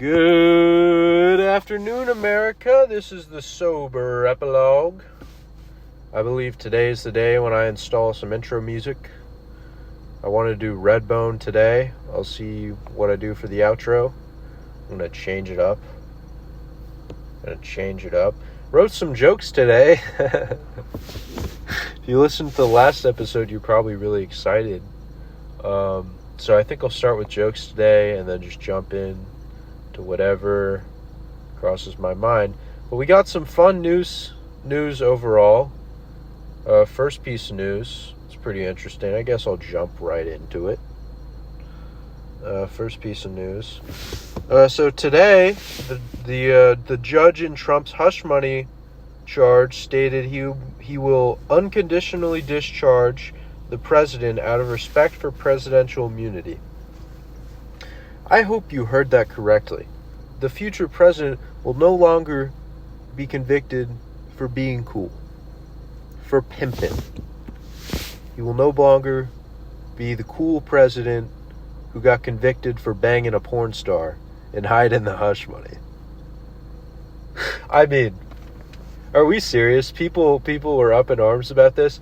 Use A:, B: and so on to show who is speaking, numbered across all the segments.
A: Good afternoon, America. This is the sober epilogue. I believe today is the day when I install some intro music. I want to do Redbone today. I'll see what I do for the outro. I'm going to change it up. Wrote some jokes today. If you listened to the last episode, you're probably really excited. So I think I'll start with jokes today and then just jump in to whatever crosses my mind. But we got some fun news overall. First piece of news. It's pretty interesting. I guess I'll jump right into it. First piece of news. So today, the judge in Trump's hush money charge stated he will unconditionally discharge the president out of respect for presidential immunity. I hope you heard that correctly. The future president will no longer be convicted for being cool, for pimping. He will no longer be the cool president who got convicted for banging a porn star and hiding the hush money. I mean, are we serious? People were up in arms about this.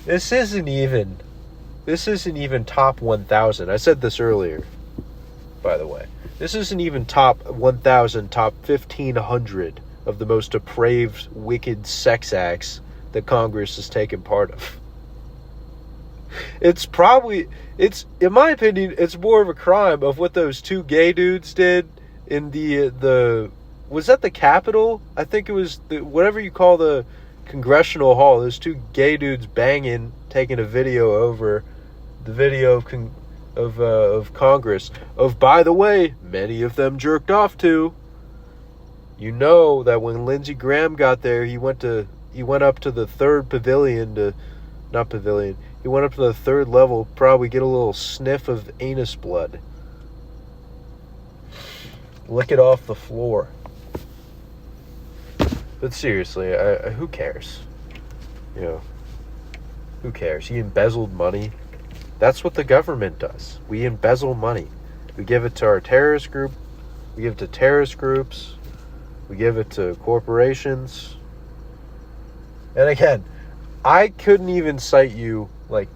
A: This isn't even top 1,000. I said this earlier, by the way. This isn't even top 1,000, top 1,500 of the most depraved, wicked sex acts that Congress has taken part of. In my opinion, it's more of a crime of what those two gay dudes did in the was that the Capitol? I think it was whatever you call the Congressional Hall. Those two gay dudes banging, taking a video over the video of Congress. By the way, many of them jerked off too. You know that when Lindsey Graham got there, he went up to the third pavilion He went up to the third level, probably get a little sniff of anus blood. Lick it off the floor. But seriously, who cares? You know, who cares? He embezzled money. That's what the government does. We embezzle money. We give it to our terrorist group. We give it to terrorist groups. We give it to corporations. And again, I couldn't even cite you like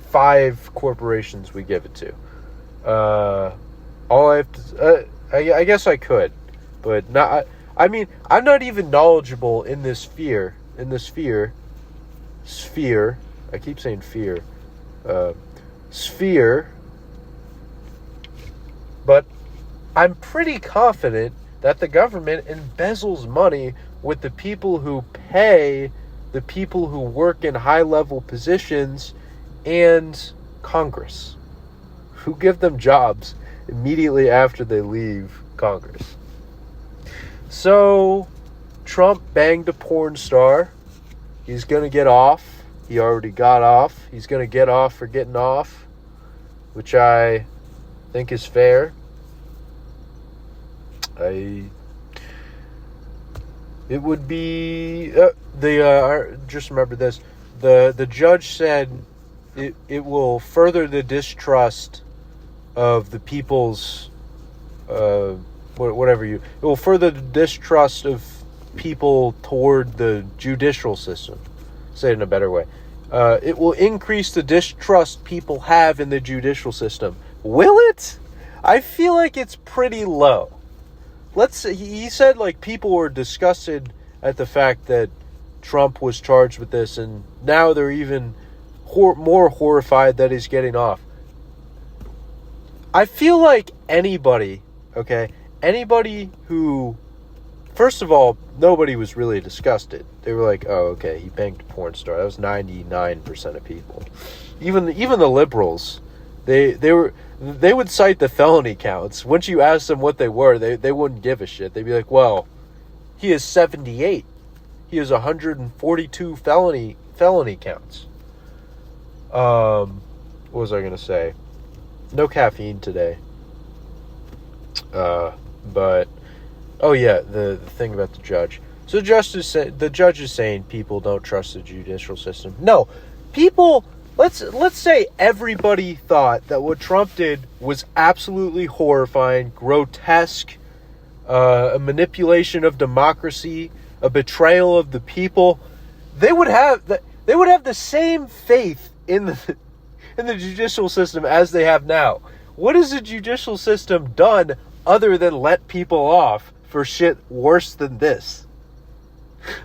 A: 5 corporations we give it to. All I have to, I guess I could, but not. I mean, I'm not even knowledgeable in this sphere. I keep saying fear. Sphere. But I'm pretty confident that the government embezzles money with the people who pay the people who work in high-level positions and Congress, who give them jobs immediately after they leave Congress. So, Trump banged a porn star. He's going to get off. He already got off. He's going to get off for getting off, which I think is fair. It would be just remember this. The judge said it will further the distrust of the people's it will further the distrust of people toward the judicial system. Say it in a better way. It will increase the distrust people have in the judicial system. Will it? I feel like it's pretty low. He said like people were disgusted at the fact that Trump was charged with this, and now they're even more horrified that he's getting off. I feel like anybody who, first of all, nobody was really disgusted. They were like, oh, okay, he banged a porn star. That was 99% of people. Even the liberals, they would cite the felony counts. Once you ask them what they were, they wouldn't give a shit. They'd be like, well, he has 78. He has 142 felony counts. What was I going to say? No caffeine today. But, oh yeah, the thing about the judge. So the judge is saying people don't trust the judicial system. No, people let's say everybody thought that what Trump did was absolutely horrifying, grotesque, a manipulation of democracy, a betrayal of the people. They would have the same faith in the judicial system as they have now. What has the judicial system done other than let people off for shit worse than this?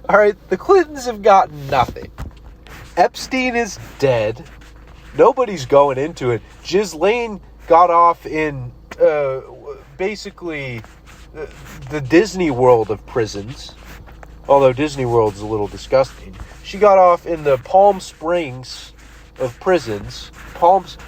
A: All right, the Clintons have gotten nothing. Epstein is dead. Nobody's going into it. Ghislaine got off in basically the Disney World of prisons. Although Disney World's a little disgusting. She got off in the Palm Springs of prisons.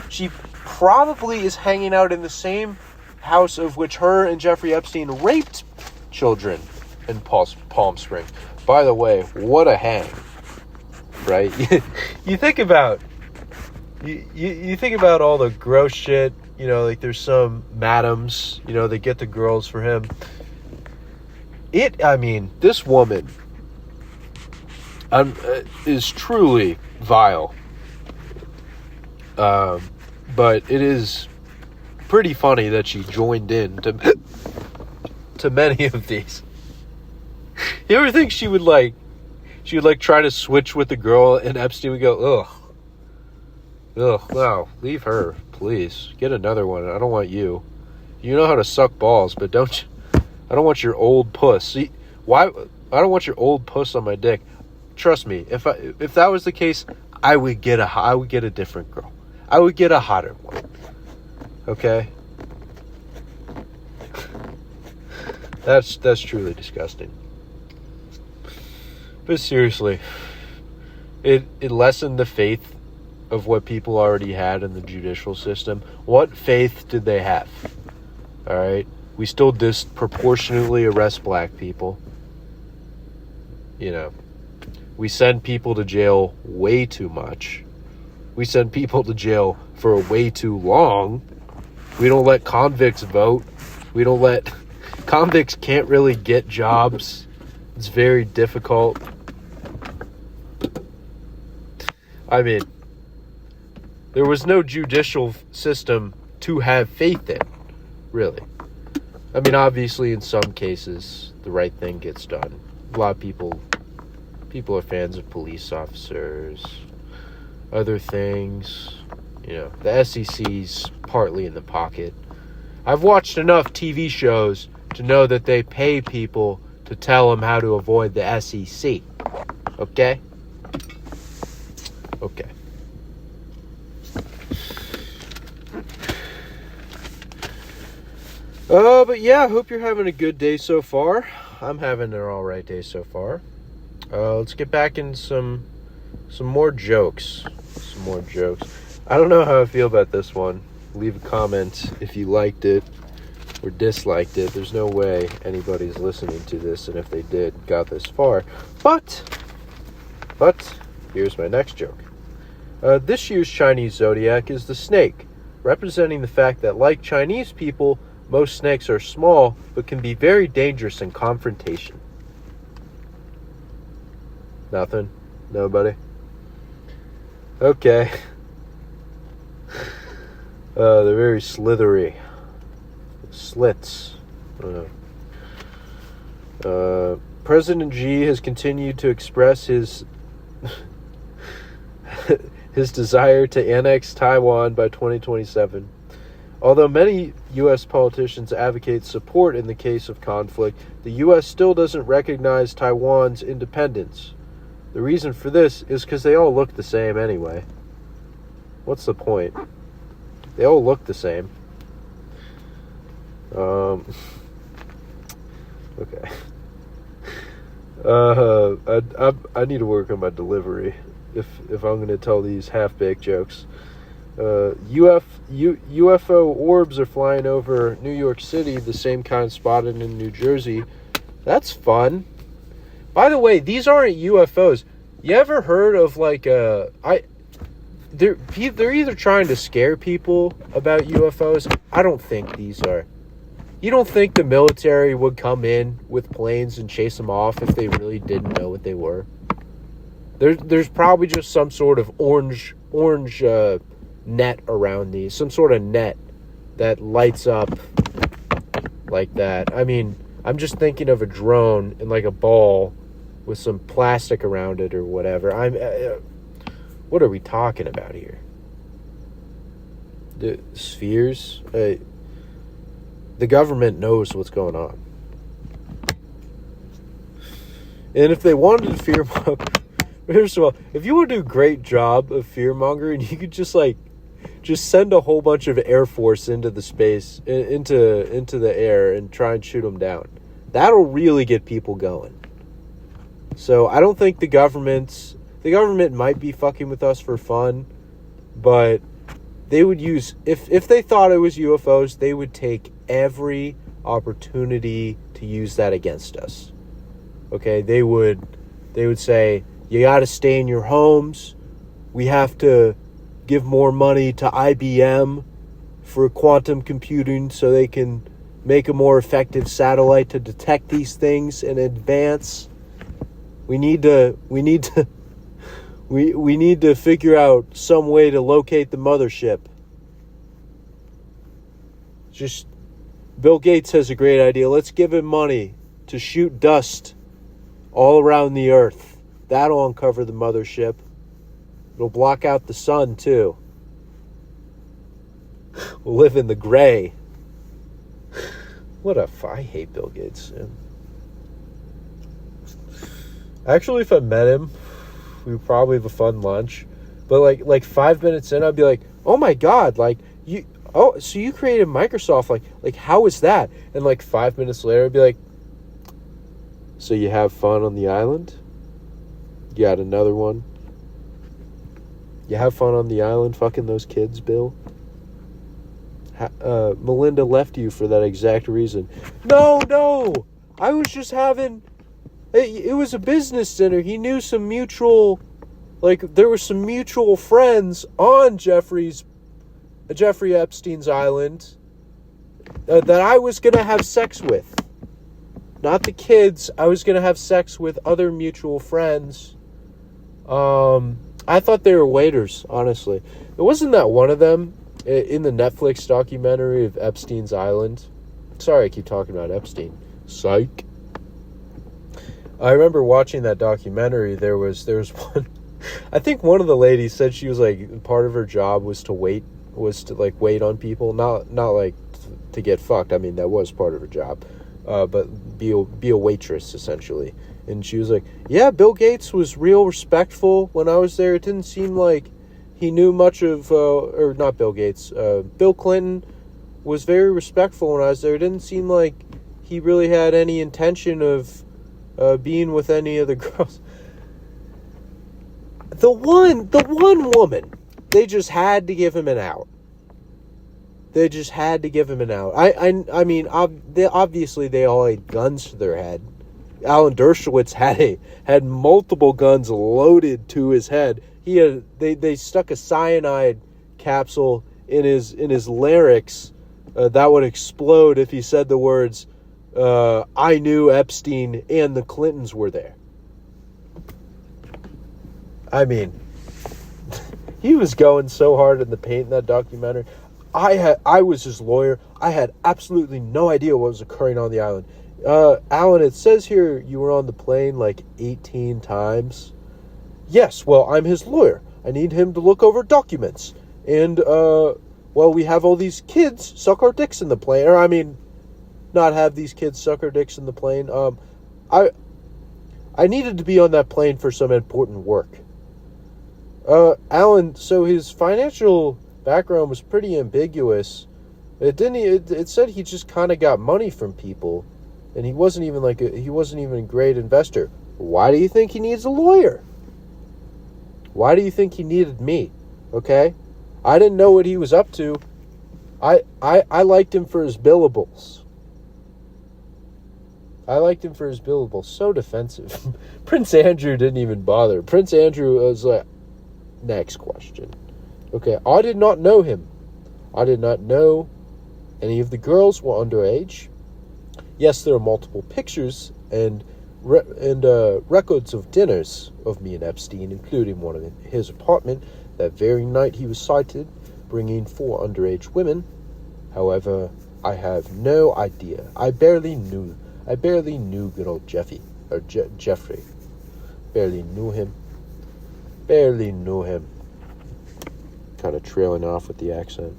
A: She probably is hanging out in the same house of which her and Jeffrey Epstein raped children in Palm Springs. By the way, what a hang. Right? You think about you think about all the gross shit, like there's some madams, they get the girls for him. This woman is truly vile. But it is pretty funny that she joined in to many of these. You ever think she would try to switch with the girl, and Epstein would go, ugh, no, leave her, please. Get another one. I don't want you. You know how to suck balls, but I don't want your old puss. See, why? I don't want your old puss on my dick. Trust me, if that was the case, I would get a different girl. I would get a hotter one. Okay? That's truly disgusting. But seriously, it lessened the faith of what people already had in the judicial system. What faith did they have? All right? We still disproportionately arrest black people. We send people to jail way too much. We send people to jail for way too long. We don't let convicts vote. Convicts can't really get jobs. It's very difficult. There was no judicial system to have faith in, really. Obviously, in some cases, the right thing gets done. A lot of people are fans of police officers, other things. The SEC's partly in the pocket. I've watched enough TV shows to know that they pay people to tell them how to avoid the SEC. Okay? Okay. But yeah, I hope you're having a good day so far. I'm having an alright day so far. Let's get back in some more jokes. I don't know how I feel about this one. Leave a comment if you liked it or disliked it. There's no way anybody's listening to this, and if they did, got this far. But here's my next joke. This year's Chinese zodiac is the snake, representing the fact that, like Chinese people, most snakes are small, but can be very dangerous in confrontation. Nothing? Nobody? Okay. They're very slithery. Slits. President Xi has continued to express his desire to annex Taiwan by 2027. Although many U.S. politicians advocate support in the case of conflict, the U.S. still doesn't recognize Taiwan's independence. The reason for this is because they all look the same anyway. What's the point? They all look the same. Okay. I need to work on my delivery if I'm going to tell these half-baked jokes. UFO orbs are flying over New York City, the same kind spotted in New Jersey. That's fun. By the way, these aren't UFOs. You ever heard of they're either trying to scare people about UFOs. I don't think these are. You don't think the military would come in with planes and chase them off if they really didn't know what they were? There's probably just some sort of orange net around these, some sort of net that lights up like that. I mean, I'm just thinking of a drone and like a ball with some plastic around it or whatever. What are we talking about here? The spheres? The government knows what's going on. And if they wanted to fearmonger, first of all, if you want to do a great job of fearmongering, you could just send a whole bunch of Air Force into the space, into the air, and try and shoot them down. That'll really get people going. So I don't think the government might be fucking with us for fun, but they would use, if they thought it was UFOs, they would take every opportunity to use that against us. Okay, they would say, you got to stay in your homes. We have to give more money to IBM for quantum computing so they can make a more effective satellite to detect these things in advance. We need to figure out some way to locate the mothership. Just, Bill Gates has a great idea. Let's give him money to shoot dust all around the earth. That'll uncover the mothership. It'll block out the sun, too. We'll live in the gray. I hate Bill Gates. Man. Actually, if I met him, we would probably have a fun lunch. But like 5 minutes in, I'd be like, oh my God, so you created Microsoft, like how is that? And like 5 minutes later, I'd be like, so you have fun on the island? You got another one? You have fun on the island fucking those kids, Bill? Melinda left you for that exact reason. No! I was just having... It was a business dinner. He knew some mutual... there were some mutual friends on Jeffrey Epstein's island that I was going to have sex with. Not the kids. I was going to have sex with other mutual friends. I thought they were waiters, honestly. It wasn't that one of them in the Netflix documentary of Epstein's Island. Sorry, I keep talking about Epstein. Psych. I remember watching that documentary. There was one. I think one of the ladies said she was part of her job was to wait on people, not to get fucked. I mean, that was part of her job, but be a waitress essentially. And she was like, yeah, Bill Gates was real respectful when I was there. It didn't seem like he knew much of, or not Bill Gates, Bill Clinton was very respectful when I was there. It didn't seem like he really had any intention of being with any of the girls. The one woman, they just had to give him an out. I mean, obviously they all had guns to their head. Alan Dershowitz had multiple guns loaded to his head. They stuck a cyanide capsule in his larynx that would explode if he said the words, I knew Epstein and the Clintons were there. I mean, he was going so hard in the paint in that documentary. I was his lawyer. I had absolutely no idea what was occurring on the island. Alan, it says here you were on the plane 18 times. Yes, well, I'm his lawyer. I need him to look over documents. And, we have all these kids suck our dicks in the plane. Or, I mean, not have these kids suck our dicks in the plane. I needed to be on that plane for some important work. Alan, so his financial background was pretty ambiguous. It said he just kind of got money from people. And he wasn't even a great investor. Why do you think he needs a lawyer? Why do you think he needed me? Okay? I didn't know what he was up to. I liked him for his billables. So defensive. Prince Andrew didn't even bother. Prince Andrew was like, next question. Okay, I did not know him. I did not know any of the girls were underage. Yes, there are multiple pictures, and records of dinners of me and Epstein, including one in his apartment. That very night he was sighted bringing 4 underage women. However, I have no idea. I barely knew good old Jeffrey. Barely knew him. Kind of trailing off with the accent.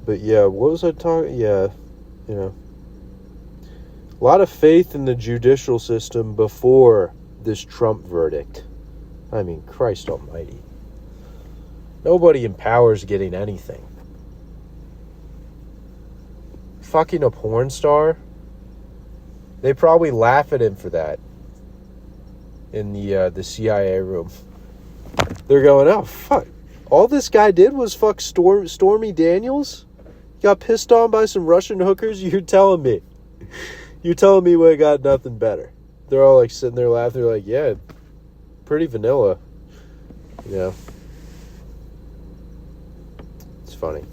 A: But yeah, what was I talking? Yeah, a lot of faith in the judicial system before this Trump verdict. I mean, Christ almighty. Nobody in power is getting anything. Fucking a porn star? They probably laugh at him for that in the CIA room. They're going, oh, fuck. All this guy did was fuck Stormy Daniels? Got pissed on by some Russian hookers? You're telling me we got nothing better. They're all like sitting there laughing. They're like, yeah, pretty vanilla. Yeah. It's funny.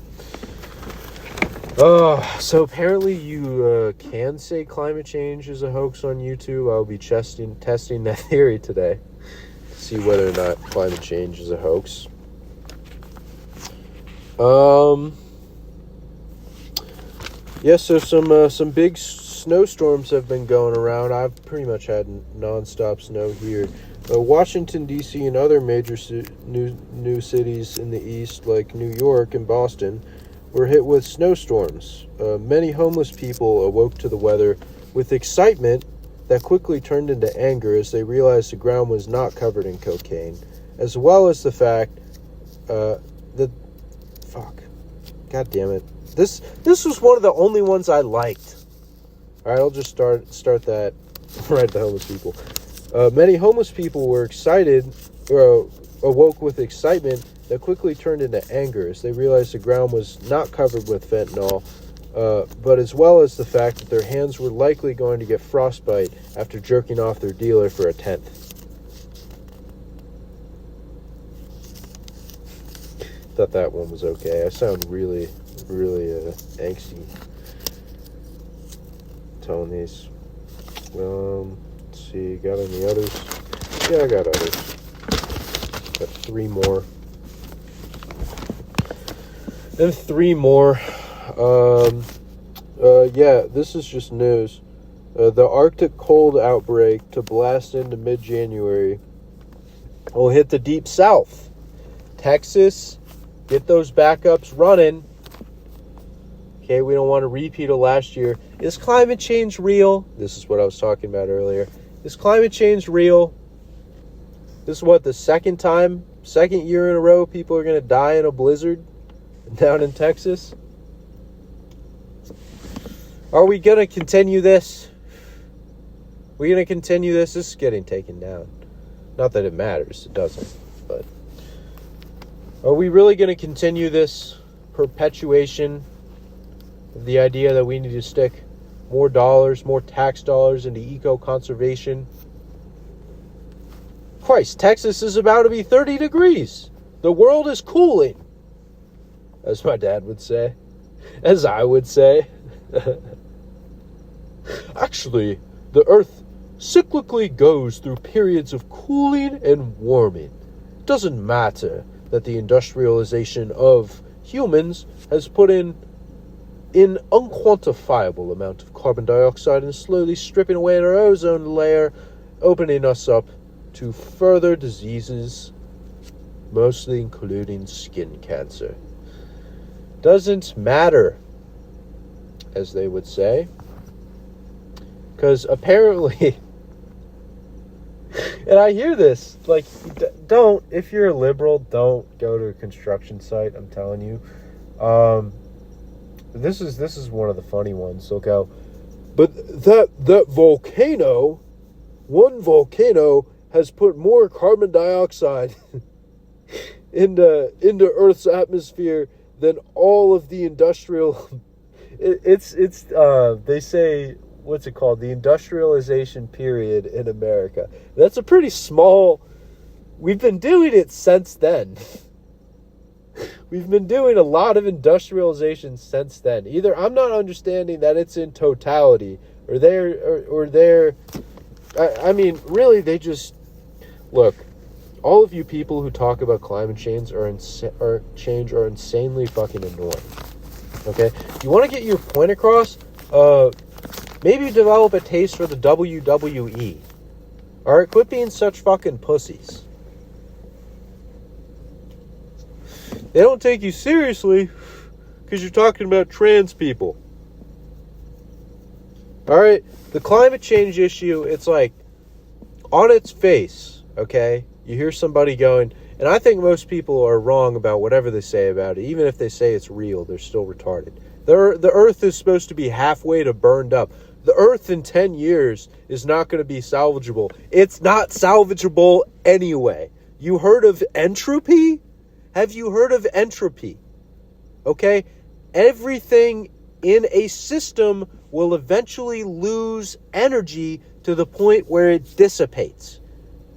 A: So apparently you can say climate change is a hoax on YouTube. I'll be testing that theory today to see whether or not climate change is a hoax. Yeah, so some big snowstorms have been going around. I've pretty much had nonstop snow here. Washington, D.C. and other major new cities in the east, like New York and Boston, were hit with snowstorms. Many homeless people awoke to the weather with excitement that quickly turned into anger as they realized the ground was not covered in cocaine, as well as the fact God damn it. This was one of the only ones I liked. Alright, I'll just start that right to homeless people. Many homeless people were excited, or awoke with excitement that quickly turned into anger as they realized the ground was not covered with fentanyl, but as well as the fact that their hands were likely going to get frostbite after jerking off their dealer for a tenth. Thought that one was okay. I sound really angsty telling these. Let's see, got any others? Yeah, I got others. Got 3 more. And 3 more. Yeah, this is just news. The Arctic cold outbreak to blast into mid-January will hit the deep south. Texas, get those backups running. Okay, we don't want a repeat of last year. Is climate change real? This is what I was talking about earlier. Is climate change real? This is what, the second year in a row people are going to die in a blizzard down in Texas? Are we going to continue this? We're going to continue this? This is getting taken down. Not that it matters. It doesn't. But are we really going to continue this perpetuation of the idea that we need to stick more tax dollars into eco-conservation? Christ, Texas is about to be 30 degrees. The world is cooling. As my dad would say. As I would say. Actually, the Earth cyclically goes through periods of cooling and warming. It doesn't matter that the industrialization of humans has put in an unquantifiable amount of carbon dioxide and slowly stripping away our ozone layer, opening us up to further diseases, mostly including skin cancer. Doesn't matter, as they would say, because apparently, and I hear this, like, if you're a liberal, don't go to a construction site, I'm telling you. This is one of the funny ones, look out. But that volcano, one volcano has put more carbon dioxide into Earth's atmosphere than all of the industrial. They say, what's it called? The industrialization period in America. That's a pretty small. We've been doing it since then. We've been doing a lot of industrialization since then. Either I'm not understanding that it's in totality, or they're. I mean, really, they just look. All of you people who talk about climate change are insanely fucking annoying. Okay, you want to get your point across? Maybe develop a taste for the WWE. All right, quit being such fucking pussies. They don't take you seriously because you're talking about trans people. All right, the climate change issue, it's like on its face, okay? You hear somebody going, and I think most people are wrong about whatever they say about it. Even if they say it's real, they're still retarded. The earth is supposed to be halfway to burned up. The earth in 10 years is not going to be salvageable. It's not salvageable anyway. You heard of entropy? Have you heard of entropy? Okay? Everything in a system will eventually lose energy to the point where it dissipates.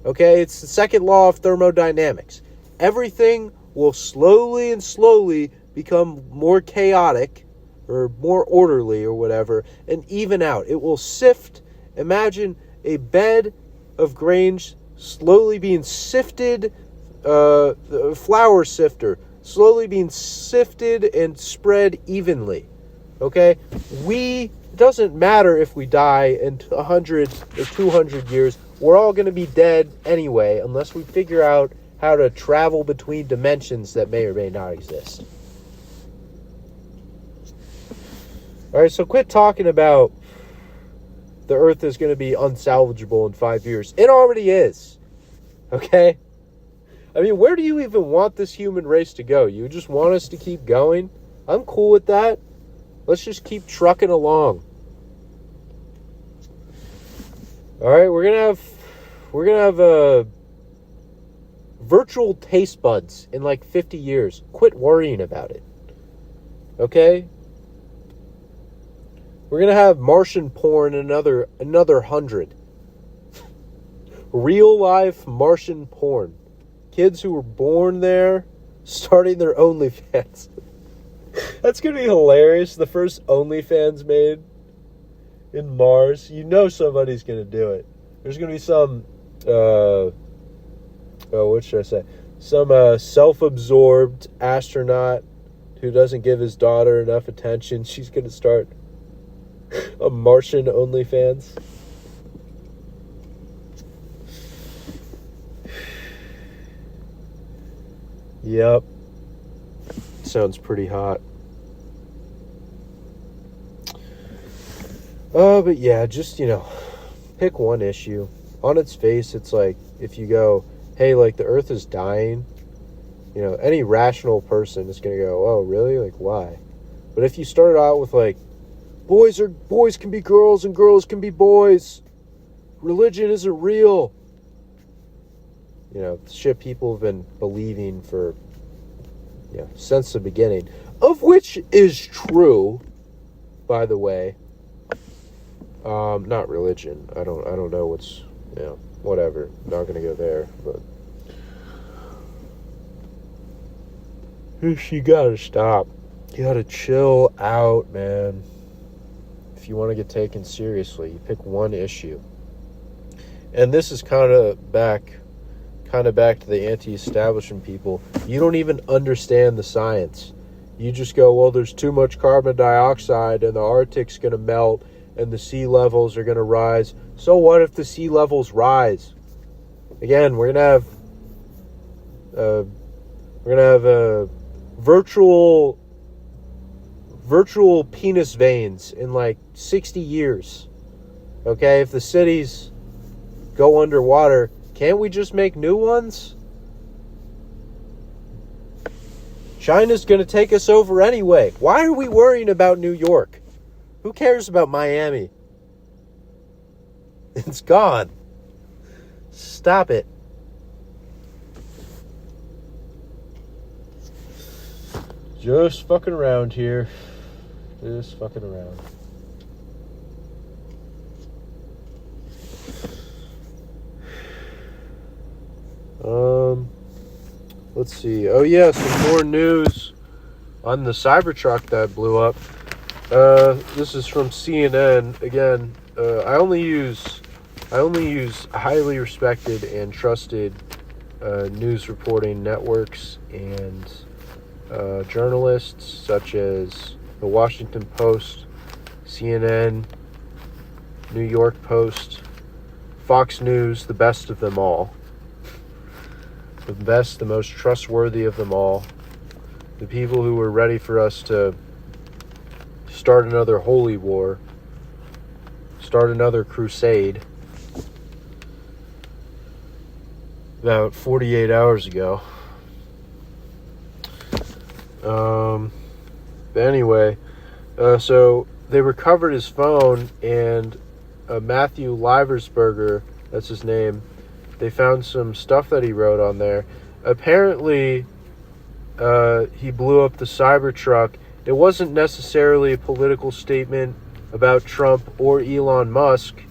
A: Okay? It's the second law of thermodynamics. Everything will slowly and slowly become more chaotic or more orderly or whatever and even out. It will sift. Imagine a bed of grains slowly being sifted, flour sifter, slowly being sifted and spread evenly. Okay? It doesn't matter if we die in 100 or 200 years. We're all going to be dead anyway, unless we figure out how to travel between dimensions that may or may not exist. All right, so quit talking about the Earth is going to be unsalvageable in 5 years. It already is. Okay? I mean, where do you even want this human race to go? You just want us to keep going? I'm cool with that. Let's just keep trucking along. All right, we're gonna have virtual taste buds in like 50 years. Quit worrying about it. Okay? We're gonna have Martian porn in another 100. Real life Martian porn. Kids who were born there starting their OnlyFans. That's gonna be hilarious. The first OnlyFans made in Mars. You know somebody's gonna do it. There's gonna be some what should I say? Some self-absorbed astronaut who doesn't give his daughter enough attention. She's gonna start a Martian OnlyFans. Yep. Sounds pretty hot. But yeah, just, pick one issue. On its face, it's like, if you go, hey, like, the Earth is dying, any rational person is going to go, oh, really? Like, why? But if you start out with, like, boys can be girls and girls can be boys. Religion isn't real. Shit people have been believing for, since the beginning. Of which is true, by the way. Not religion. I don't know what's, whatever. Not gonna go there, but you gotta stop. You gotta chill out, man. If you want to get taken seriously, you pick one issue. And this is kind of back to the anti-establishment people. You don't even understand the science. You just go, well, there's too much carbon dioxide and the Arctic's going to melt and the sea levels are going to rise. So what if the sea levels rise? Again, we're going to have a virtual penis veins in like 60 years. Okay, if the cities go underwater, can't we just make new ones? China's going to take us over anyway. Why are we worrying about New York? Who cares about Miami? It's gone. Stop it. Just fucking around here. Just fucking around. Let's let's see. Oh yeah, some more news on the Cybertruck that blew up. This is from CNN. Again, I only use highly respected and trusted news reporting networks and journalists such as the Washington Post, CNN, New York Post, Fox News, the best of them all. The best, the most trustworthy of them all. The people who were ready for us to start another holy war, start another crusade about 48 hours ago. But anyway, so they recovered his phone, and Matthew Liversberger, that's his name, they found some stuff that he wrote on there. Apparently, he blew up the Cybertruck. It wasn't necessarily a political statement about Trump or Elon Musk,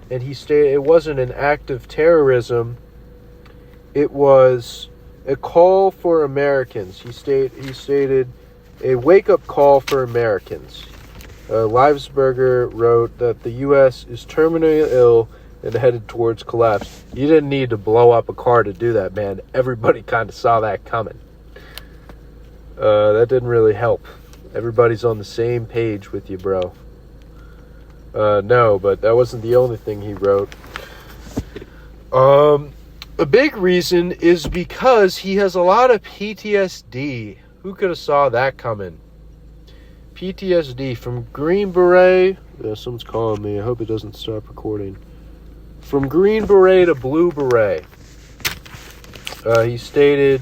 A: and he stated it wasn't an act of terrorism. It was a call for Americans. He stated a wake-up call for Americans. Livesberger wrote that the U.S. is terminally ill and headed towards collapse. You didn't need to blow up a car to do that, man. Everybody kind of saw that coming. That didn't really help. Everybody's on the same page with you, bro. No, but that wasn't the only thing he wrote. A big reason is because he has a lot of PTSD. Who could have saw that coming? PTSD from Green Beret. Yeah, someone's calling me. I hope it doesn't stop recording. From Green Beret to Blue Beret. He stated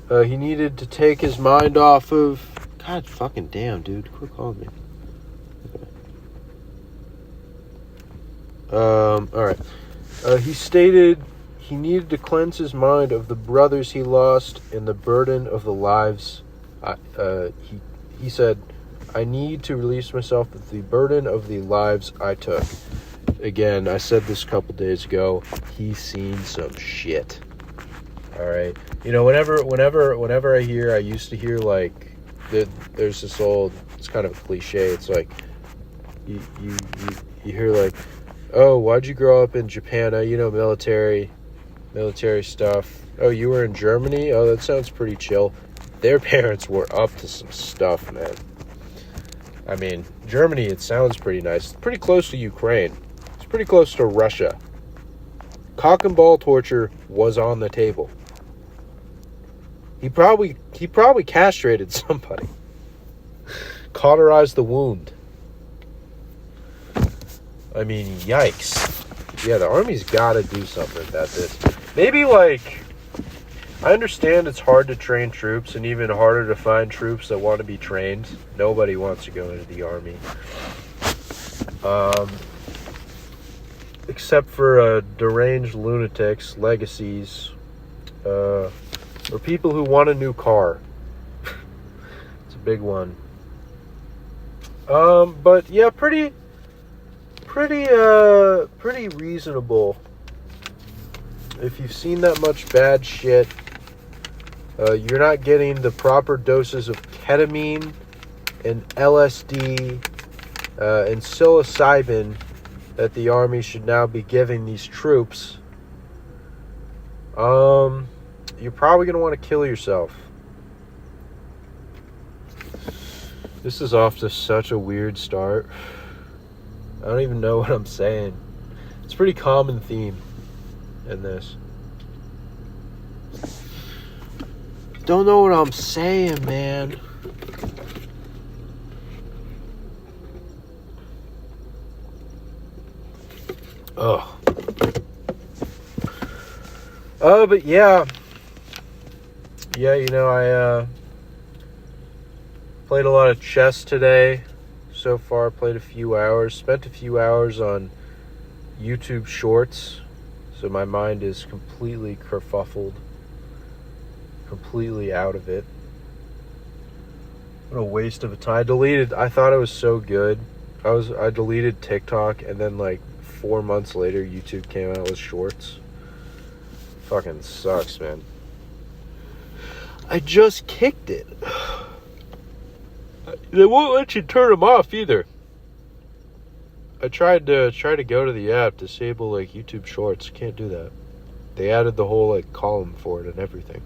A: he needed to take his mind off of... God fucking damn, dude. Quit calling me. Okay. Alright. He stated he needed to cleanse his mind of the brothers he lost and the burden of the lives. He said, I need to release myself of the burden of the lives I took. Again, I said this a couple days ago. He's seen some shit. Alright. You know, whenever I used to hear, like, there's this old, it's kind of a cliche. It's like, you hear, like, oh, why'd you grow up in Japan? You know, military stuff. Oh, you were in Germany? Oh, that sounds pretty chill. Their parents were up to some stuff, man. I mean, Germany, it sounds pretty nice. It's pretty close to Ukraine. It's pretty close to Russia. Cock and ball torture was on the table. He probably castrated somebody. Cauterized the wound. I mean, yikes. Yeah, the Army's gotta do something about this. Maybe, like, I understand it's hard to train troops and even harder to find troops that want to be trained. Nobody wants to go into the Army. Except for deranged lunatics, legacies, or people who want a new car. It's a big one. But yeah, pretty reasonable. If you've seen that much bad shit, you're not getting the proper doses of ketamine and LSD and psilocybin that the Army should now be giving these troops. You're probably going to want to kill yourself. This is off to such a weird start. I don't even know what I'm saying. It's a pretty common theme in this. Don't know what I'm saying, man. Ugh. But yeah. Yeah, you know, I played a lot of chess today. So far, played a few hours. Spent a few hours on YouTube Shorts. So my mind is completely kerfuffled. Completely out of it. What a waste of a time. I thought it was so good. I deleted TikTok, and then like 4 months later, YouTube came out with Shorts. Fucking sucks, man. I just kicked it. They won't let you turn them off either. I tried to go to the app, disable like YouTube Shorts. Can't do that. They added the whole like column for it and everything.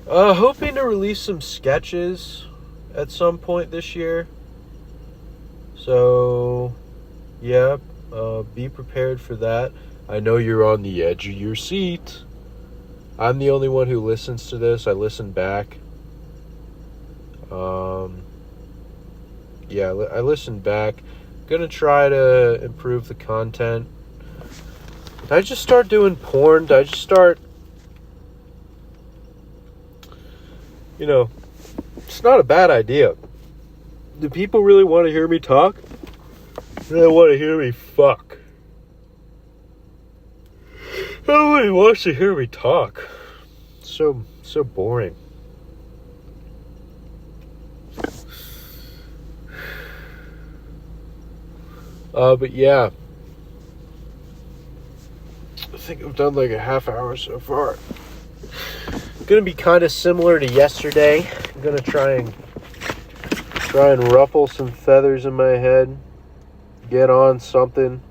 A: Hoping to release some sketches at some point this year. So, yeah, be prepared for that. I know you're on the edge of your seat. I'm the only one who listens to this. I listen back. Yeah, I listen back. Gonna try to improve the content. Did I just start doing porn? Did I just start... You know, it's not a bad idea. Do people really want to hear me talk? Do they want to hear me fuck? Nobody wants to hear me talk. So boring. But yeah. I think I've done like a half hour so far. Gonna be kind of similar to yesterday. I'm gonna try and ruffle some feathers in my head. Get on something.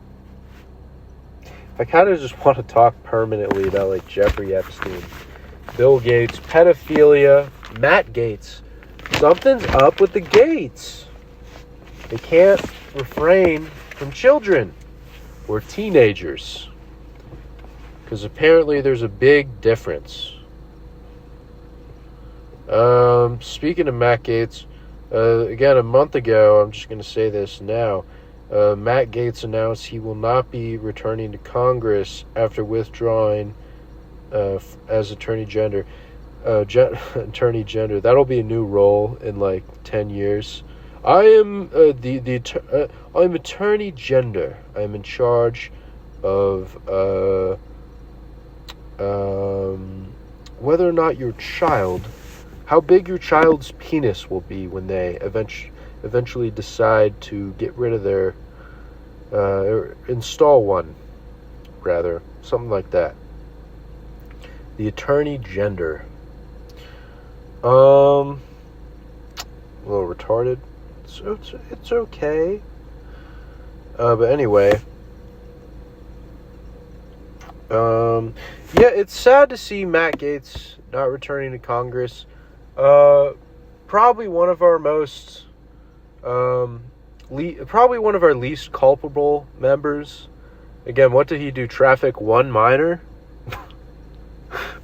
A: I kind of just want to talk permanently about like Jeffrey Epstein, Bill Gates, pedophilia, Matt Gates. Something's up with the Gates. They can't refrain from children or teenagers. Because apparently there's a big difference. Speaking of Matt Gates, again, a month ago, I'm just going to say this now, Matt Gates announced he will not be returning to Congress after withdrawing as Attorney General. Attorney General. That'll be a new role in like 10 years. I am I'm Attorney General. I'm in charge of whether or not your child, how big your child's penis will be when they eventually decide to get rid of their, or install one, rather, something like that. The Attorney General. A little retarded. So it's okay. But anyway. Yeah, it's sad to see Matt Gates not returning to Congress. Probably one of our most, probably one of our least culpable members. Again, what did he do? Traffic one minor?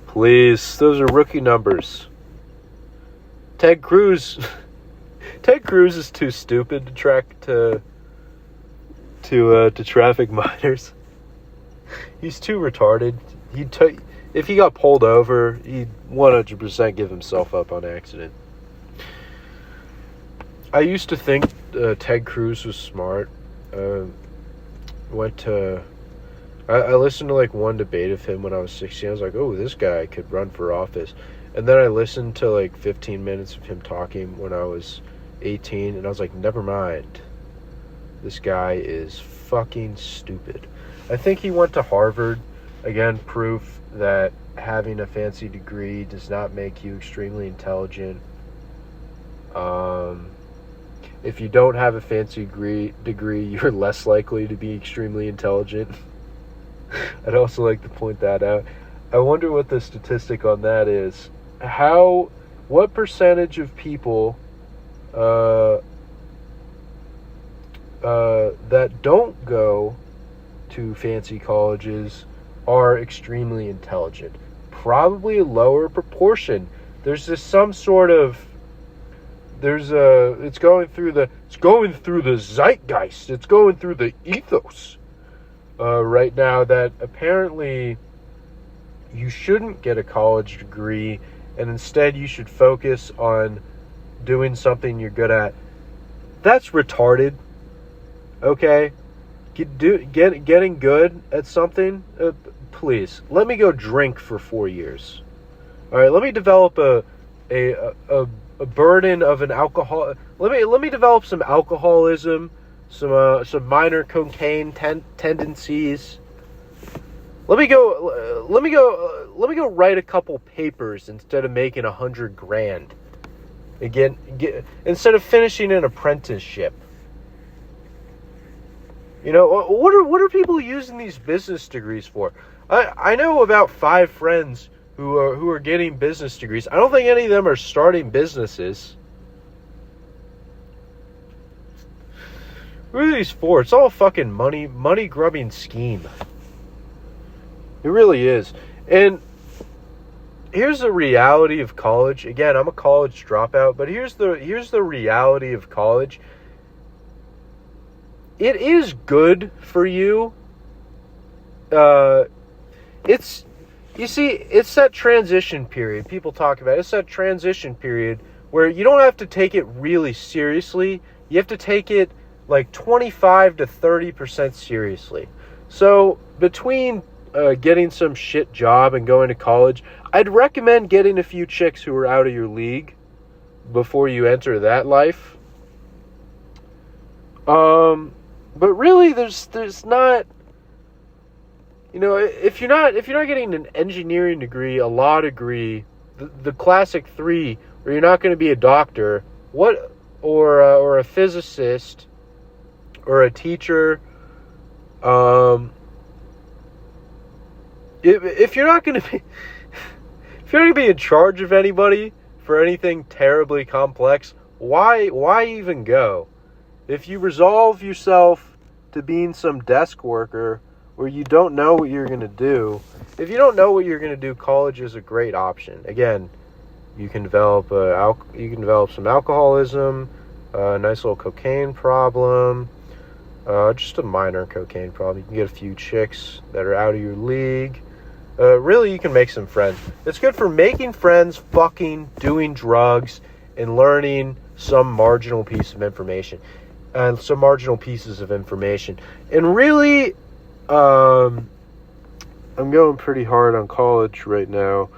A: Please, those are rookie numbers. Ted Cruz is too stupid to traffic minors. He's too retarded. If he got pulled over, he'd 100% give himself up on accident. I used to think Ted Cruz was smart. I listened to like one debate of him when I was 16. I was like, oh, this guy could run for office. And then I listened to like 15 minutes of him talking when I was 18, and I was like, never mind. This guy is fucking stupid. I think he went to Harvard. Again, proof that having a fancy degree does not make you extremely intelligent. If you don't have a fancy degree, you're less likely to be extremely intelligent. I'd also like to point that out. I wonder what the statistic on that is. What percentage of people that don't go to fancy colleges are extremely intelligent? Probably a lower proportion. There's just some sort of it's going through the zeitgeist. It's going through the ethos right now that apparently you shouldn't get a college degree, and instead you should focus on doing something you're good at. That's retarded. Okay? Getting good at something, please. Let me go drink for 4 years. All right, let me develop a burden of an alcohol. Let me develop some alcoholism, some minor cocaine tendencies. Let me go write a couple papers instead of making $100,000. Again, instead of finishing an apprenticeship. You know, what are people using these business degrees for? I know about 5 friends who are getting business degrees. I don't think any of them are starting businesses. Who are these for? It's all a fucking money grubbing scheme. It really is. And here's the reality of college. Again, I'm a college dropout, but here's the reality of college. It is good for you. It's that transition period people talk about. It's that transition period where you don't have to take it really seriously. You have to take it like 25 to 30% seriously. So between getting some shit job and going to college, I'd recommend getting a few chicks who are out of your league before you enter that life. But really, there's not, you know, if you're not getting an engineering degree, a law degree, the classic 3, where you're not going to be a doctor, or a physicist, or a teacher, if you're not going to be, if you're not going to be in charge of anybody for anything terribly complex, why even go? If you resolve yourself to being some desk worker where you don't know what you're going to do, if you don't know what you're going to do, college is a great option. Again, you can develop some alcoholism, a nice little cocaine problem, just a minor cocaine problem. You can get a few chicks that are out of your league. Really, you can make some friends. It's good for making friends, fucking doing drugs, and learning some marginal piece of information. And some marginal pieces of information. And really, I'm going pretty hard on college right now.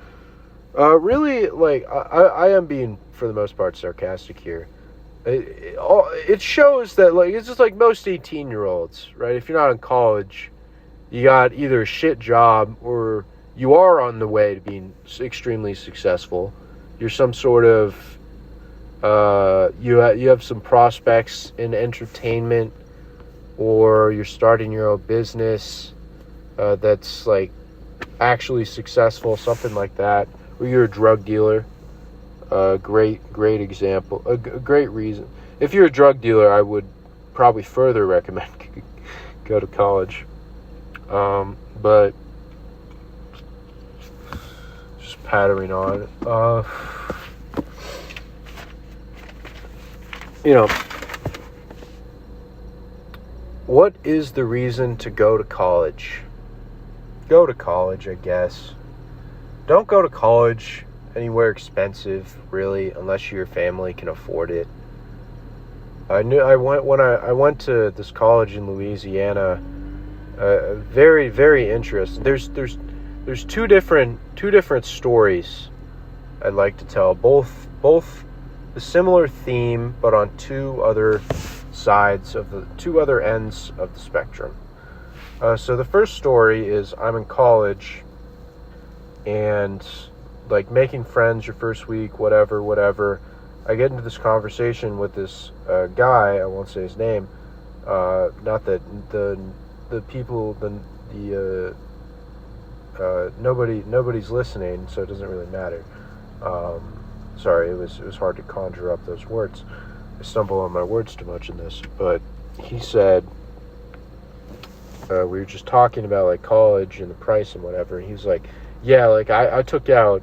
A: Really, like, I am being, for the most part, sarcastic here. It shows that, like, it's just like most 18-year-olds, right? If you're not in college, you got either a shit job or you are on the way to being extremely successful. You're some sort of, you have some prospects in entertainment, or you're starting your own business that's, like, actually successful, something like that. Or you're a drug dealer. Great example. A great reason. If you're a drug dealer, I would probably further recommend go to college. But just pattering on. You know, what is the reason to go to college? Go to college, I guess. Don't go to college anywhere expensive, really, unless your family can afford it. I went to this college in Louisiana. Very, very interesting. There's two different stories I'd like to tell. Both a similar theme, but on two other ends of the spectrum. So the first story is I'm in college, and like making friends your first week, whatever. I get into this conversation with this guy. I won't say his name. Not that the people, nobody's listening, so it doesn't really matter. Sorry, it was hard to conjure up those words. I stumble on my words too much in this. But he said, we were just talking about like college and the price and whatever, and he was like, yeah, like I took out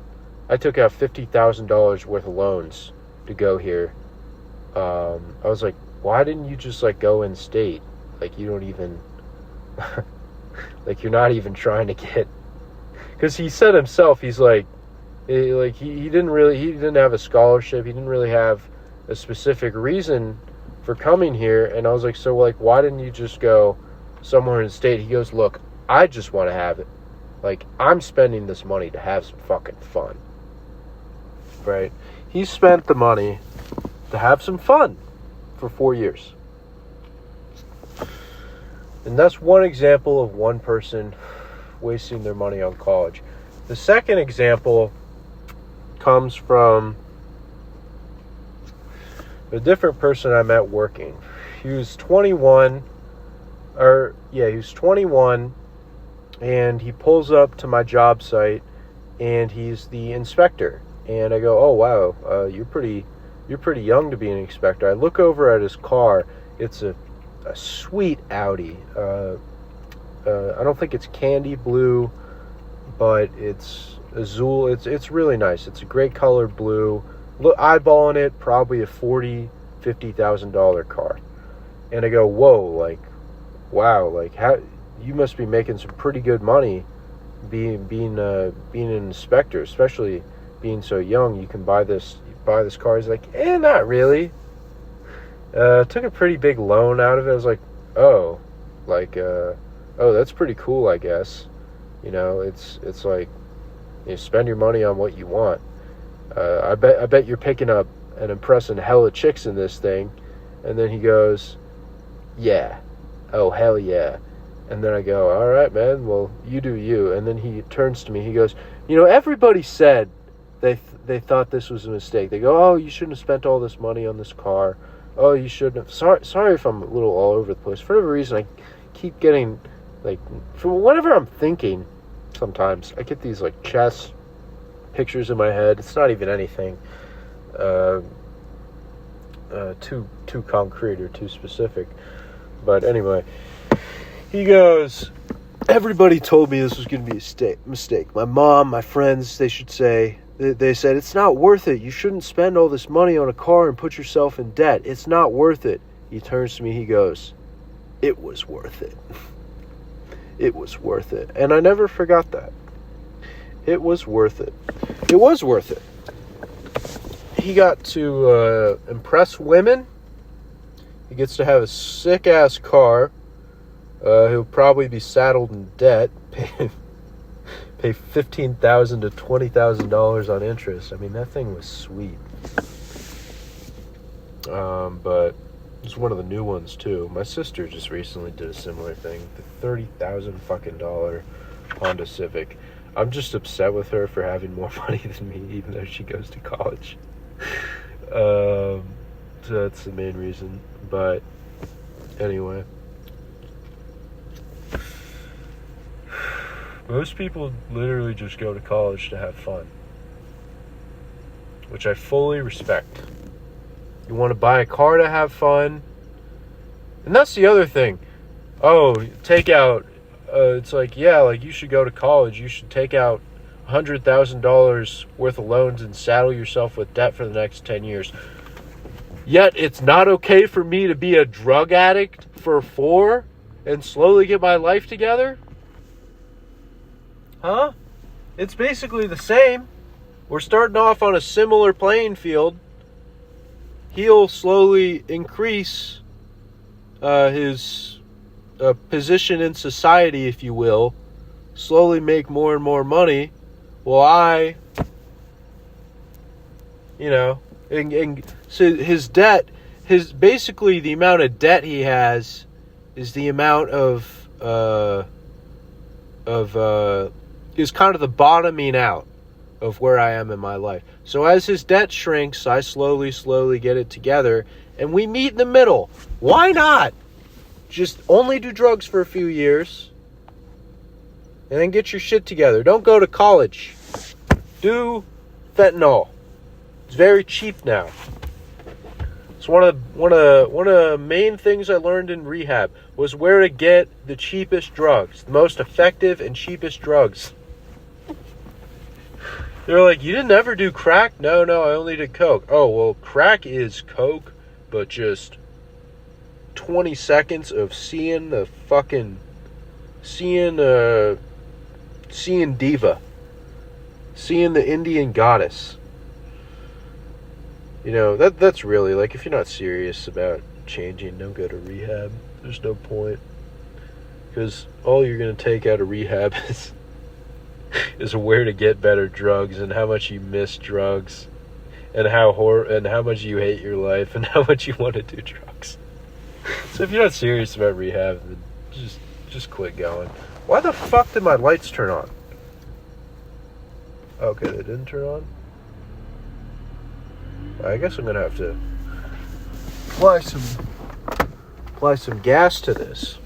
A: $50,000 worth of loans to go here. I was like, why didn't you just like go in state? Like you don't even like you're not even trying to get, because he said himself, he's like he didn't have a scholarship, he didn't really have a specific reason for coming here. And I was like, so like why didn't you just go somewhere in state? He goes, look, I just want to have it. Like, I'm spending this money to have some fucking fun. Right? He spent the money to have some fun for 4 years. And that's one example of one person wasting their money on college. The second example comes from a different person I met working. He was 21, he was 21, and he pulls up to my job site, and he's the inspector. And I go, "Oh wow, you're pretty young to be an inspector." I look over at his car. It's a sweet Audi. I don't think it's candy blue, but it's azul. It's really nice. It's a great colored blue. Look, eyeballing it, probably a $50,000 car. And I go, "Whoa, like, wow, like how you must be making some pretty good money being an inspector, especially being so young. You can buy this car." He's like, "Not really. Took a pretty big loan out of it." I was like, "Oh, like, that's pretty cool, I guess. You know, it's like, you spend your money on what you want. I bet you're picking up and impressing hella chicks in this thing." And then he goes, "Yeah. Oh, hell yeah." And then I go, "All right, man, well, you do you." And then he turns to me, he goes, "Everybody said they thought this was a mistake. They go, 'Oh, you shouldn't have spent all this money on this car. Oh, you shouldn't have.'" Sorry if I'm a little all over the place. For whatever reason, I keep getting, like, for whatever I'm thinking, sometimes I get these, like, chess pictures in my head. It's not even anything too concrete or too specific. But anyway, he goes, "Everybody told me this was going to be a mistake. My mom, my friends, they said, it's not worth it. You shouldn't spend all this money on a car and put yourself in debt. It's not worth it." He turns to me, he goes, "It was worth it." It was worth it. And I never forgot that. It was worth it. It was worth it. He got to impress women. He gets to have a sick-ass car. He'll probably be saddled in debt. Pay $15,000 to $20,000 on interest. I mean, that thing was sweet. But it's one of the new ones too. My sister just recently did a similar thing. The $30,000 fucking Honda Civic. I'm just upset with her for having more money than me, even though she goes to college. So that's the main reason. But anyway, most people literally just go to college to have fun, which I fully respect. You want to buy a car to have fun, and that's the other thing. Oh, take out. It's like, yeah, like, you should go to college. You should take out $100,000 worth of loans and saddle yourself with debt for the next 10 years. Yet it's not okay for me to be a drug addict for 4 and slowly get my life together? Huh? It's basically the same. We're starting off on a similar playing field. He'll slowly increase his position in society, if you will, slowly make more and more money, while I, and so his debt, basically the amount of debt he has is the amount of is kind of the bottoming out of where I am in my life. So as his debt shrinks, I slowly get it together, and we meet in the middle. Why not? Just only do drugs for a few years, and then get your shit together. Don't go to college. Do fentanyl. It's very cheap now. It's one of the main things I learned in rehab was where to get the cheapest drugs, the most effective and cheapest drugs. They're like, "You didn't ever do crack?" No, I only did coke. Oh, well, crack is coke, but just 20 seconds of seeing the fucking seeing diva, seeing the Indian goddess. That's really, like, if you're not serious about changing, don't go to rehab. There's no point, because all you're going to take out of rehab is where to get better drugs, and how much you miss drugs, and how much you hate your life, and how much you want to do drugs. So if you're not serious about rehab, then just quit going. Why the fuck did my lights turn on? Okay, they didn't turn on. I guess I'm gonna have to apply some gas to this.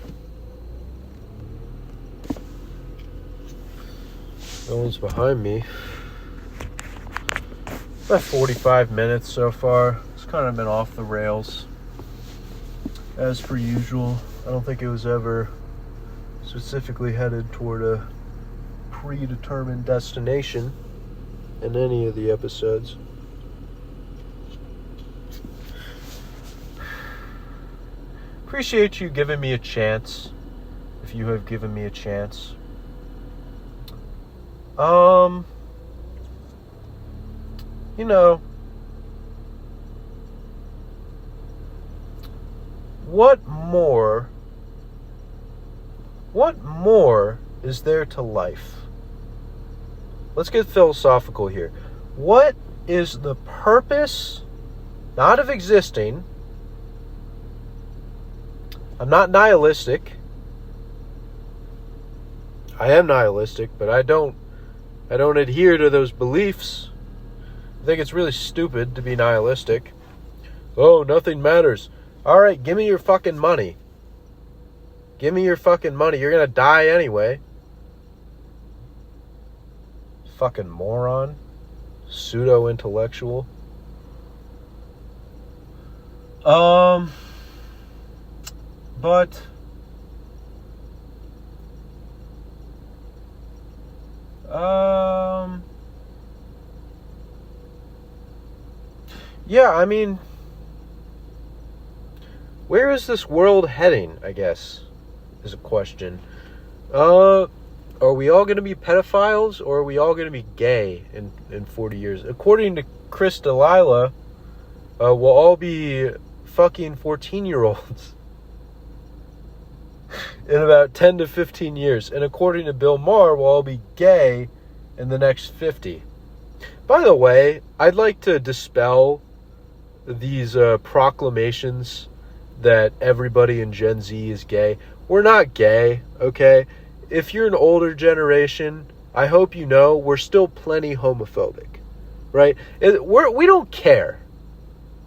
A: No one's behind me. About 45 minutes so far. It's kind of been off the rails, as per usual. I don't think it was ever specifically headed toward a predetermined destination in any of the episodes. Appreciate you giving me a chance, if you have given me a chance. You know, what more is there to life? Let's get philosophical here. What is the purpose, not of existing? I'm not nihilistic. I am nihilistic, but I don't adhere to those beliefs. I think it's really stupid to be nihilistic. Oh, nothing matters. All right, give me your fucking money. Give me your fucking money. You're going to die anyway. Fucking moron. Pseudo-intellectual. But yeah, I mean, where is this world heading, I guess, is a question. Are we all going to be pedophiles, or are we all going to be gay in 40 years? According to Chris D'Elia, we'll all be fucking 14-year-olds in about 10 to 15 years. And according to Bill Maher, we'll all be gay in the next 50. By the way, I'd like to dispel these proclamations that everybody in Gen Z is gay. We're not gay, okay? If you're an older generation, I hope you know we're still plenty homophobic, right? We don't care.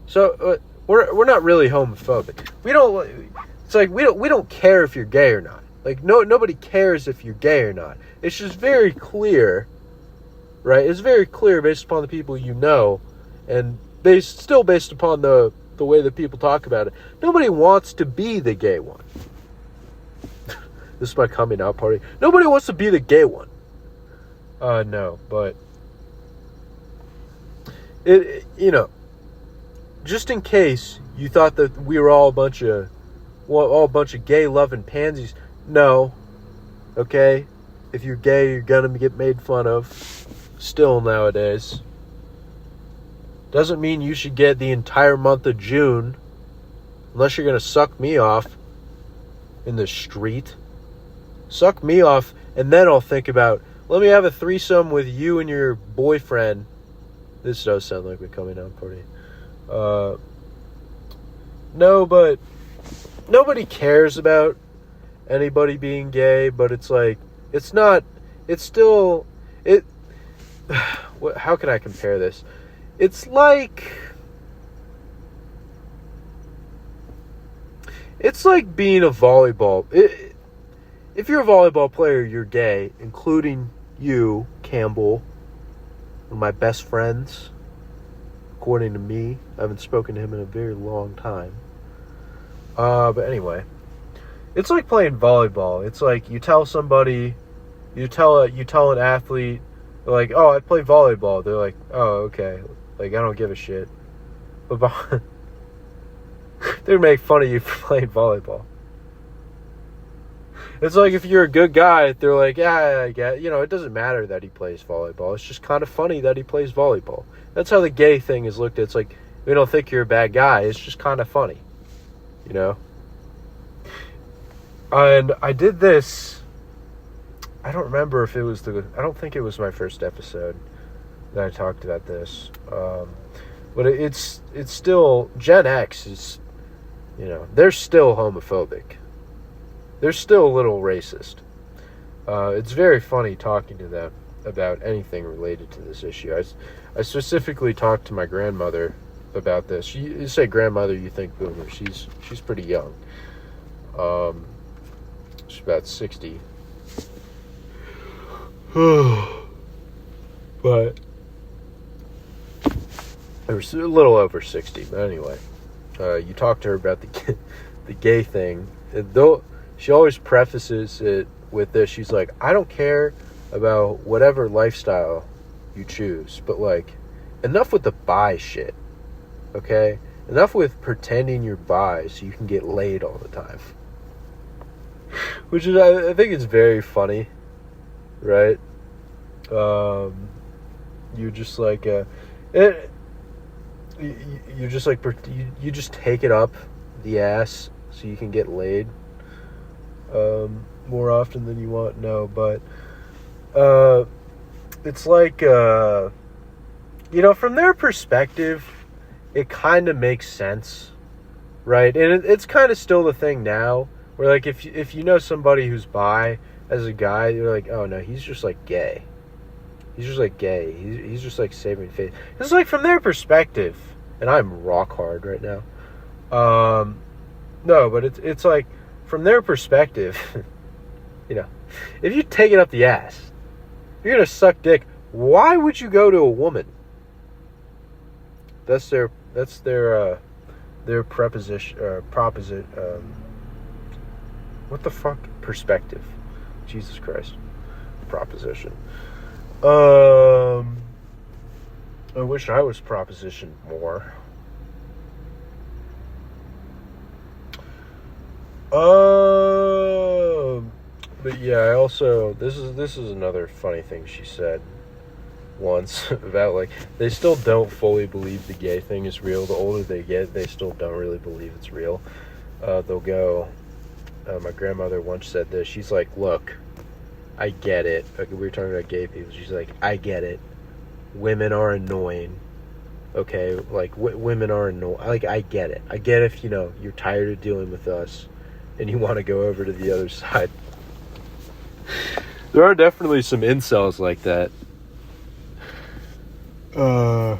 A: So we're not really homophobic. We don't. It's like we don't care if you're gay or not. Like nobody cares if you're gay or not. It's just very clear, right? It's very clear based upon the people you know, and based upon the way that people talk about it. Nobody wants to be the gay one. This is my coming out party. Nobody wants to be the gay one. No, but just in case you thought that we were all a bunch of gay loving pansies. No. Okay? If you're gay, you're gonna get made fun of. Still nowadays. Doesn't mean you should get the entire month of June unless you're gonna suck me off in the street. Suck me off, and then I'll think about, let me have a threesome with you and your boyfriend. This does sound like a coming out party. No, but nobody cares about anybody being gay, but it's like, it's not, it's still, how can I compare this? It's like being a volleyball. If you're a volleyball player, you're gay, including you, Campbell, one of my best friends, according to me. I haven't spoken to him in a very long time. But anyway, it's like playing volleyball. It's like you tell somebody, you tell an athlete, like, oh, I play volleyball. They're like, oh, okay. Like, I don't give a shit. But they'd make fun of you for playing volleyball. It's like if you're a good guy, they're like, yeah, I get, it doesn't matter that he plays volleyball. It's just kind of funny that he plays volleyball. That's how the gay thing is looked at. It's like, we don't think you're a bad guy. It's just kind of funny, And I did this. I don't remember if it was I don't think it was my first episode that I talked about this. But it's still, Gen X is, they're still homophobic. They're still a little racist. It's very funny talking to them about anything related to this issue. I specifically talked to my grandmother about this. You say grandmother, you think boomer. She's pretty young. She's about 60. But it was a little over 60. But anyway, you talk to her about the gay thing. And though she always prefaces it with this, she's like, I don't care about whatever lifestyle you choose, but like, enough with the bi shit, okay? Enough with pretending you're bi so you can get laid all the time. Which is, I think it's very funny, right? You're just like, you're just like, you just take it up the ass so you can get laid more often than you want. No, but it's like, from their perspective, it kind of makes sense, right? And it's kind of still the thing now, where like if you know somebody who's bi as a guy, you're like, oh no, he's just like gay. He's just like gay. He's just like saving face. It's like from their perspective, and I'm rock hard right now. No, but it's like from their perspective, if you take it up the ass, if you're gonna suck dick, why would you go to a woman? That's their proposition. What the fuck? Perspective. Jesus Christ. Proposition. I wish I was propositioned more. But yeah, I also, this is another funny thing she said once about like, they still don't fully believe the gay thing is real. The older they get, they still don't really believe it's real. They'll go, my grandmother once said this, she's like, look, I get it. Like, we were talking about gay people. She's like, I get it. Women are annoying. Okay, like women are annoying. Like, I get it. I get if you're tired of dealing with us, and you want to go over to the other side. There are definitely some incels like that. The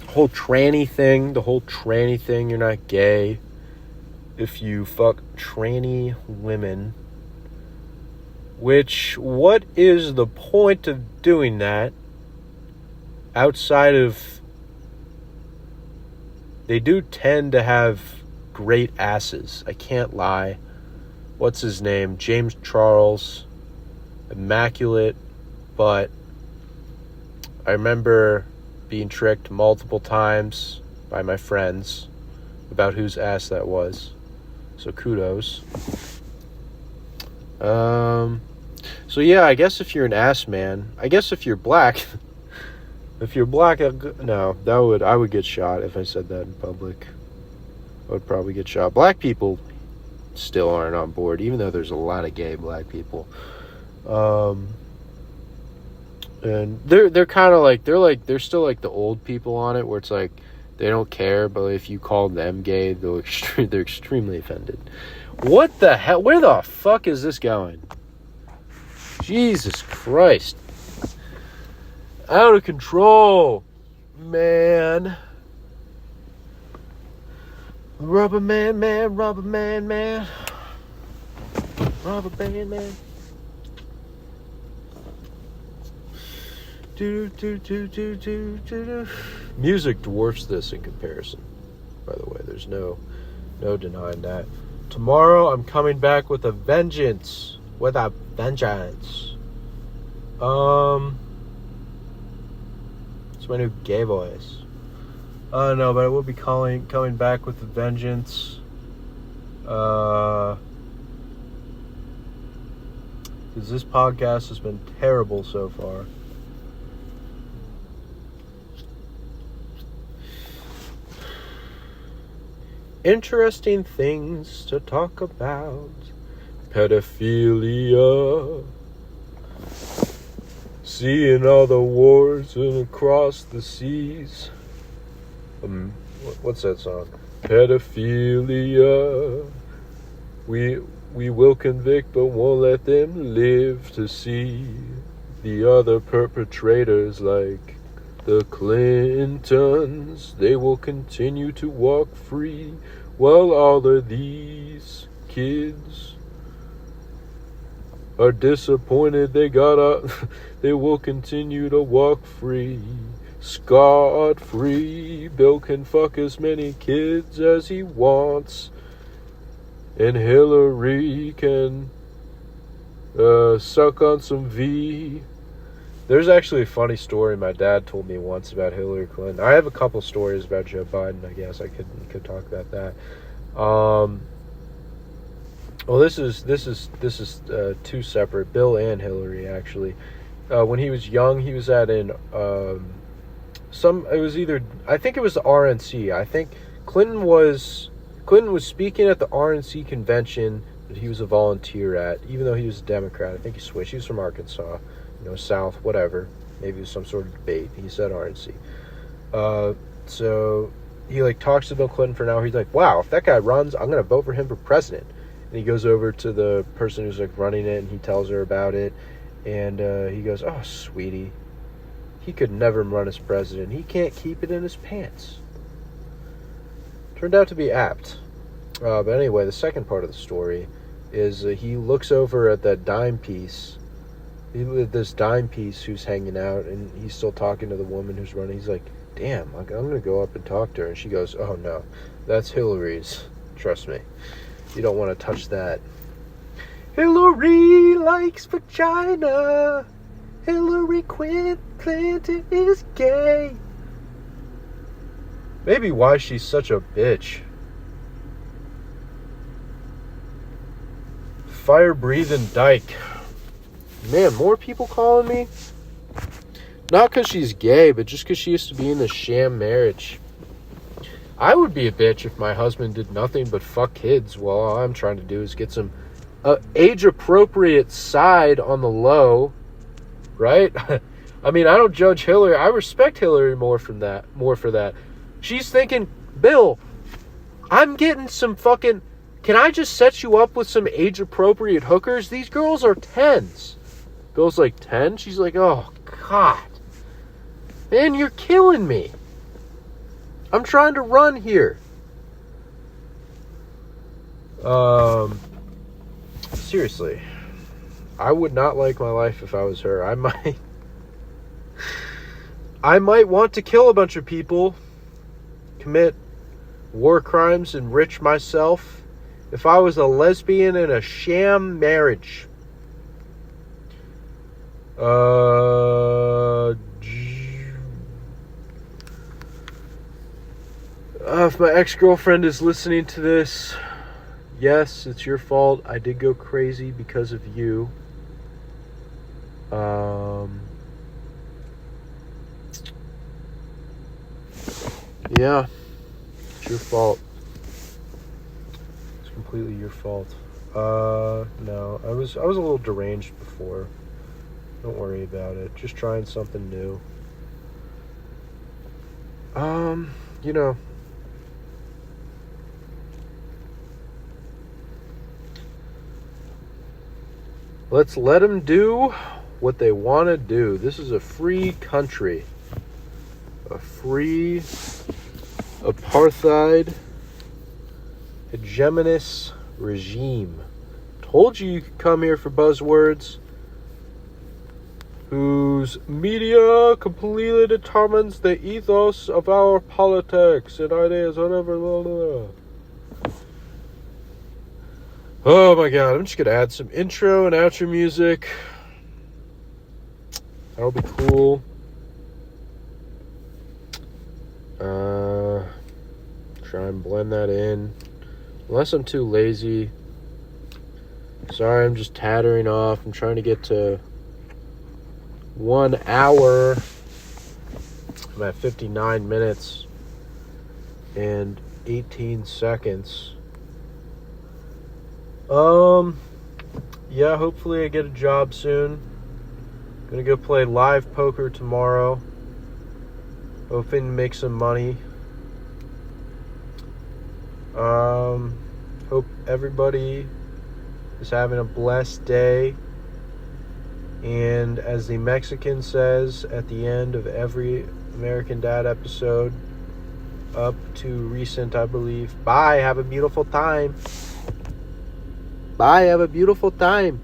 A: whole tranny thing. You're not gay if you fuck tranny women. Which, what is the point of doing that outside of, they do tend to have great asses, I can't lie. What's his name? James Charles, immaculate, but I remember being tricked multiple times by my friends about whose ass that was. So kudos. So yeah, I guess if you're an ass man, I guess if you're black, no, I would get shot if I said that in public. I would probably get shot. Black people still aren't on board, even though there's a lot of gay black people. And they're kind of like, they're still like the old people on it, where it's like, they don't care, but if you call them gay, they're extremely offended. What the hell? Where the fuck is this going? Jesus Christ. Out of control, man. Rubber man, man. Rubber band, man. Music dwarfs this in comparison, by the way. There's no denying that. Tomorrow I'm coming back with a vengeance. It's my new gay voice. No, but I will be coming back with a vengeance. Because this podcast has been terrible so far. Interesting things to talk about. Pedophilia. Seeing all the wars and across the seas. What's that song? Pedophilia. We will convict, but won't let them live to see the other perpetrators like the Clintons. They will continue to walk free while all of these kids are disappointed they got up. They will continue to walk free, scot-free. Bill can fuck as many kids as he wants, and Hillary can suck on some V. There's actually a funny story my dad told me once about Hillary Clinton. I have a couple stories about Joe Biden. I guess I could talk about that. Well, this is two separate, Bill and Hillary, actually. When he was young, he was at I think it was the RNC. I think Clinton was speaking at the RNC convention that he was a volunteer at, even though he was a Democrat. I think he switched. He was from Arkansas, South, whatever. Maybe it was some sort of debate. He said RNC. So he talks to Bill Clinton for an hour. He's like, wow, if that guy runs, I'm going to vote for him for president. And he goes over to the person who's running it, and he tells her about it. And he goes, oh, sweetie, he could never run as president. He can't keep it in his pants. Turned out to be apt. But anyway, the second part of the story is he looks over at that dime piece. This dime piece who's hanging out, and he's still talking to the woman who's running. He's like, damn, I'm going to go up and talk to her. And she goes, oh, no, that's Hillary's. Trust me. You don't want to touch that. Hillary likes vagina. Hillary Clinton is gay. Maybe why she's such a bitch. Fire-breathing dyke. Man, more people calling me? Not because she's gay, but just because she used to be in a sham marriage. I would be a bitch if my husband did nothing but fuck kids while all I'm trying to do is get some age-appropriate side on the low, right? I mean, I don't judge Hillary. I respect Hillary more for that. She's thinking, Bill, I'm getting some fucking... Can I just set you up with some age-appropriate hookers? These girls are 10s. Bill's like, 10? She's like, oh, God. Man, you're killing me. I'm trying to run here. Seriously. I would not like my life if I was her. I might want to kill a bunch of people, commit war crimes, enrich myself if I was a lesbian in a sham marriage. If my ex-girlfriend is listening to this, yes, it's your fault. I did go crazy because of you. Yeah, it's your fault. It's completely your fault. No, I was a little deranged before. Don't worry about it. Just trying something new. Let's let them do what they want to do. This is a free country. A free, apartheid, hegemonous regime. Told you could come here for buzzwords. Whose media completely determines the ethos of our politics and ideas, whatever. Blah, blah. Oh my God, I'm just going to add some intro and outro music. That'll be cool. Try and blend that in. Unless I'm too lazy. Sorry, I'm just tattering off. I'm trying to get to 1 hour. I'm at 59 minutes and 18 seconds. Yeah, hopefully I get a job soon. Gonna go play live poker tomorrow. Hoping to make some money. Hope everybody is having a blessed day. And as the Mexican says at the end of every American Dad episode, up to recent, I believe, bye, have a beautiful time. Bye, have a beautiful time.